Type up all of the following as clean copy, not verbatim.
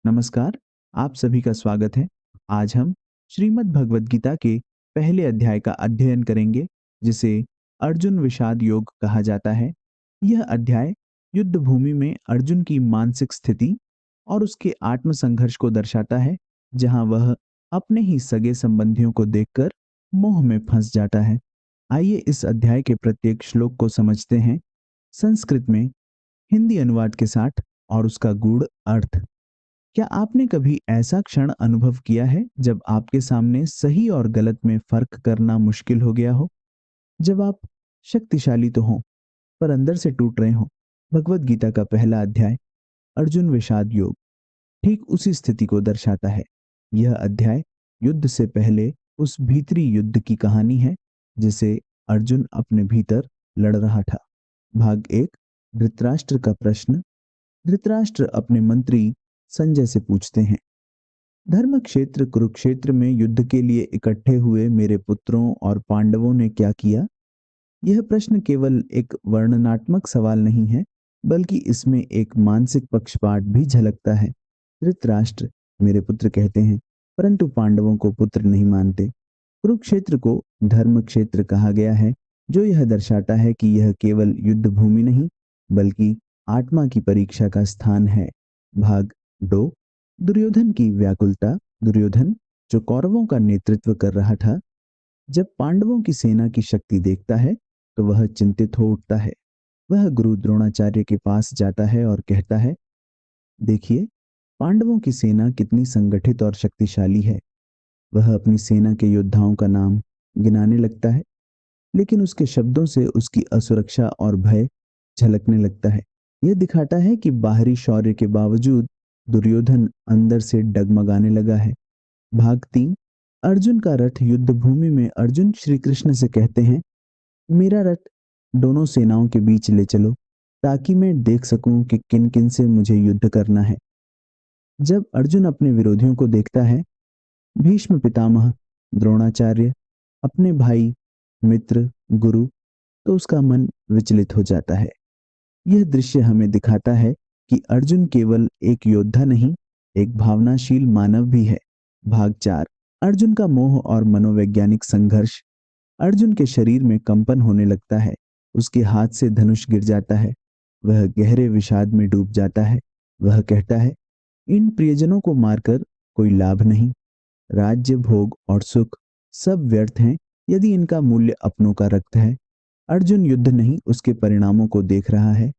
नमस्कार, आप सभी का स्वागत है। आज हम श्रीमद् भगवद गीता के पहले अध्याय का अध्ययन करेंगे, जिसे अर्जुन विषाद योग कहा जाता है। यह अध्याय युद्ध भूमि में अर्जुन की मानसिक स्थिति और उसके आत्मसंघर्ष को दर्शाता है, जहां वह अपने ही सगे संबंधियों को देखकर मोह में फंस जाता है। आइए इस अध्याय के प्रत्येक श्लोक को समझते हैं, संस्कृत में, हिंदी अनुवाद के साथ, और उसका गूढ़ अर्थ। क्या आपने कभी ऐसा क्षण अनुभव किया है जब आपके सामने सही और गलत में फर्क करना मुश्किल हो गया हो? जब आप शक्तिशाली तो हो, पर अंदर से टूट रहे हो? भगवद गीता का पहला अध्याय, अर्जुन विषाद योग, ठीक उसी स्थिति को दर्शाता है। यह अध्याय युद्ध से पहले उस भीतरी युद्ध की कहानी है, जिसे अर्जुन अपने भीतर लड़ रहा था। भाग एक, धृतराष्ट्र का प्रश्न। धृतराष्ट्र अपने मंत्री संजय से पूछते हैं, धर्म क्षेत्र कुरुक्षेत्र में युद्ध के लिए इकट्ठे हुए मेरे पुत्रों और पांडवों ने क्या किया? यह प्रश्न केवल एक वर्णनात्मक सवाल नहीं है, बल्कि इसमें एक मानसिक पक्षपात भी झलकता है। धृतराष्ट्र मेरे पुत्र कहते हैं, परंतु पांडवों को पुत्र नहीं मानते। कुरुक्षेत्र को धर्म क्षेत्र कहा गया है, जो यह दर्शाता है कि यह केवल युद्ध भूमि नहीं, बल्कि आत्मा की परीक्षा का स्थान है। भाग दो, दुर्योधन की व्याकुलता। दुर्योधन, जो कौरवों का नेतृत्व कर रहा था, जब पांडवों की सेना की शक्ति देखता है तो वह चिंतित हो उठता है। वह गुरु द्रोणाचार्य के पास जाता है और कहता है, देखिए, पांडवों की सेना कितनी संगठित और शक्तिशाली है। वह अपनी सेना के योद्धाओं का नाम गिनाने लगता है, लेकिन उसके शब्दों से उसकी असुरक्षा और भय झलकने लगता है। यह दिखाता है कि बाहरी शौर्य के बावजूद दुर्योधन अंदर से डगमगाने लगा है। भाग तीन, अर्जुन का रथ। युद्ध भूमि में अर्जुन श्री कृष्ण से कहते हैं, मेरा रथ दोनों सेनाओं के बीच ले चलो, ताकि मैं देख सकूं कि किन किन से मुझे युद्ध करना है। जब अर्जुन अपने विरोधियों को देखता है, भीष्म पितामह, द्रोणाचार्य, अपने भाई, मित्र, गुरु, तो उसका मन विचलित हो जाता है। यह दृश्य हमें दिखाता है कि अर्जुन केवल एक योद्धा नहीं, एक भावनाशील मानव भी है। भाग चार, अर्जुन का मोह और मनोवैज्ञानिक संघर्ष। अर्जुन के शरीर में कंपन होने लगता है, उसके हाथ से धनुष गिर जाता है, वह गहरे विषाद में डूब जाता है। वह कहता है, इन प्रियजनों को मारकर कोई लाभ नहीं। राज्य, भोग और सुख सब व्यर्थ हैं यदि इनका मूल्य अपनों का रक्त है। अर्जुन युद्ध नहीं, उसके परिणामों को देख रहा है।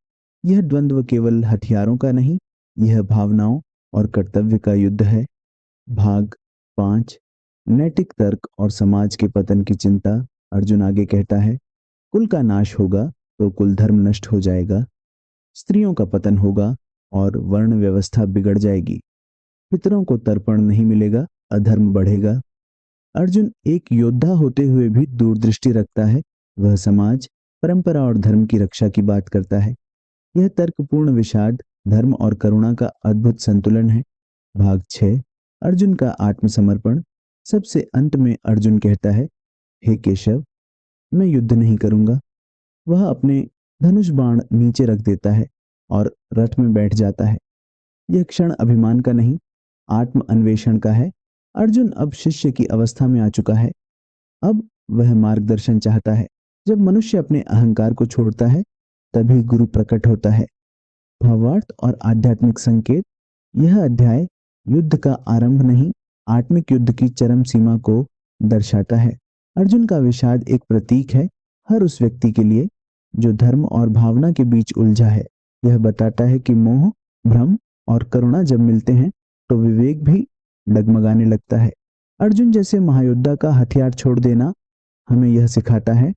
यह द्वंद्व केवल हथियारों का नहीं, यह भावनाओं और कर्तव्य का युद्ध है। भाग पांच, नैतिक तर्क और समाज के पतन की चिंता। अर्जुन आगे कहता है, कुल का नाश होगा तो कुल धर्म नष्ट हो जाएगा, स्त्रियों का पतन होगा और वर्ण व्यवस्था बिगड़ जाएगी, पितरों को तर्पण नहीं मिलेगा, अधर्म बढ़ेगा। अर्जुन एक योद्धा होते हुए भी दूरदृष्टि रखता है। वह समाज, परंपरा और धर्म की रक्षा की बात करता है। यह तर्कपूर्ण विषाद धर्म और करुणा का अद्भुत संतुलन है। भाग 6, अर्जुन का आत्मसमर्पण। सबसे अंत में अर्जुन कहता है, हे केशव, मैं युद्ध नहीं करूंगा। वह अपने धनुष बाण नीचे रख देता है और रथ में बैठ जाता है। यह क्षण अभिमान का नहीं, आत्म अन्वेषण का है। अर्जुन अब शिष्य की अवस्था में आ चुका है। अब वह मार्गदर्शन चाहता है। जब मनुष्य अपने अहंकार को छोड़ता है, तभी गुरु प्रकट होता है। भावार्थ और आध्यात्मिक संकेत। यह अध्याय युद्ध का आरंभ नहीं, आत्मिक युद्ध की चरम सीमा को दर्शाता है। अर्जुन का विषाद एक प्रतीक है हर उस व्यक्ति के लिए जो धर्म और भावना के बीच उलझा है। यह बताता है कि मोह, भ्रम और करुणा जब मिलते हैं तो विवेक भी डगमगाने लगता है। अर्जुन जैसे महायोद्धा का हथियार छोड़ देना हमें यह सिखाता है,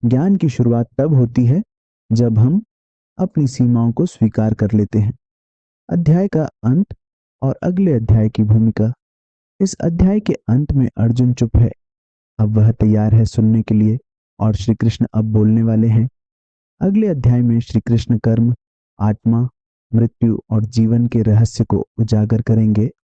ज्ञान की शुरुआत तब होती है जब हम अपनी सीमाओं को स्वीकार कर लेते हैं। अध्याय का अंत और अगले अध्याय की भूमिका। इस अध्याय के अंत में अर्जुन चुप है। अब वह तैयार है सुनने के लिए, और श्री कृष्ण अब बोलने वाले हैं। अगले अध्याय में श्री कृष्ण कर्म, आत्मा, मृत्यु और जीवन के रहस्य को उजागर करेंगे।